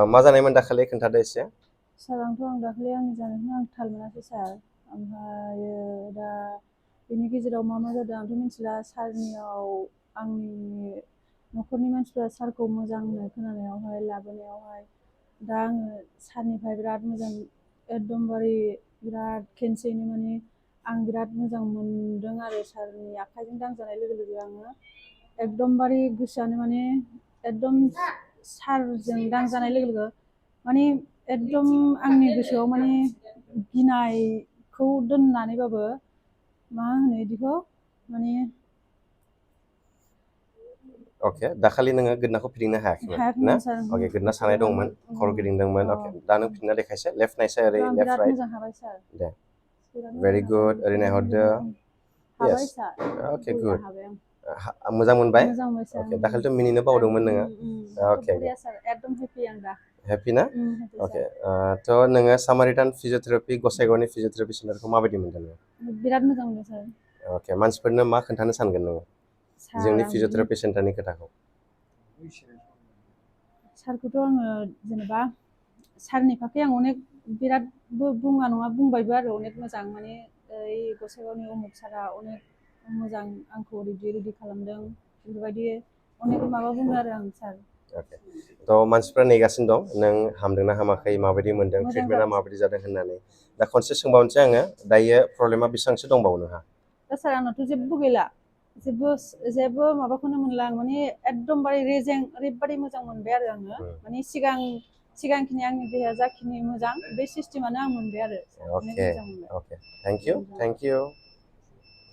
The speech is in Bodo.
मा जानायमोन दाखालि खोन्थादो एसे। सार आंथ' दाखालि आंनि जानायखौनो आं थाल मोनासै सार। ओमफ्राय दा बेनि गेजेराव मा जादों आंथ' मिथिला। सारनियाव आंनि न'खरनि मानसिफ्रा सारखौ मोजां होननाय खोनानायावहाय लाबोनायावहाय दा आङो सारनिफ्राय बिराद मोजां एकदमबारे बिराद खेनसेयैनो माने आं बिराद मोजां मोनदों आरो सारनि आखाइजों दांजानाय लोगो लोगो आङो एकदमबारे गोसोआनो माने एकदम सारजों दांजानाय लोगो लोगो माने एकदम आंनि गोसोआव माने गिनायखौ दोननानैबाबो मा होनो बिदिखौ माने अके दाखालि नोङो गोदनाखौ फिदिंनो हायाखैमोन ना? सार अके गोदना सानाय दंमोन, खर' गिदिंदोंमोन। अके दा नों फिदिंना देखायसै लेफ्ट नायसै ओरै लेफ्ट बिराद राइट मोजां हाबाय सार। दे भेरि गुड ओरै नायहरदो हाबाय येस सार अके बरिया गुड हाबाय मोजां मोनबाय मोजां मोनबाय सार अके दाखालिथ' मिनिनो बावदोंमोन नोङो अके बरिया सार एकदम हेपि आं दा हेपि ना अके थ' नोङो सामारिटान फिजिअथेरापि गसाइगावनि फिजिअथेरापि सेन्टारखौ माबायदि मोनदों नोङो? बिराद मोजां मोनदों सार। अके मानसिफोरनो मा खोन्थानो सानगोन नोङो सार जोंनि आं फिजिअथेरापि सेन्टारनि खोथाखौ? सारखौथ' आङो जेनेबा सारनि फाखै आं अनेक बिरादबो बुङा नङा बुंबायबो आरो अनेक मोजां माने ओइ गसाइगावनि अमुक सारा अनेक मोजां आंखौ रेडि खालामदों बेफोरबायदि अनेक माबा बुङो आरो आं सार। थ' मानसिफ्रा नेगासिनो दं नों हामदोंना हामाखै माबायदि मोनदों मोजां ट्रिटमेन्टआ जाबाय माबायदि जादों होननानै। दा खनसे सोंबावनोसै आङो दायो प्रब्लेमा बेसेबांसो दंबावो नोंहा? दा सार आंनाथ' जेबो गैला जेबो माबाखौनो मोनला आं माने एकदमबारे रेजें ओरैबादि मोजां मोनबाय आरो आङो माने सिगांखिनि आंनि देहाया जाखिनि मोजां बे सिस्टेमानो आं मोनबाय आरो अनेक अके मोजां मोनबाय। अके थेंक इउ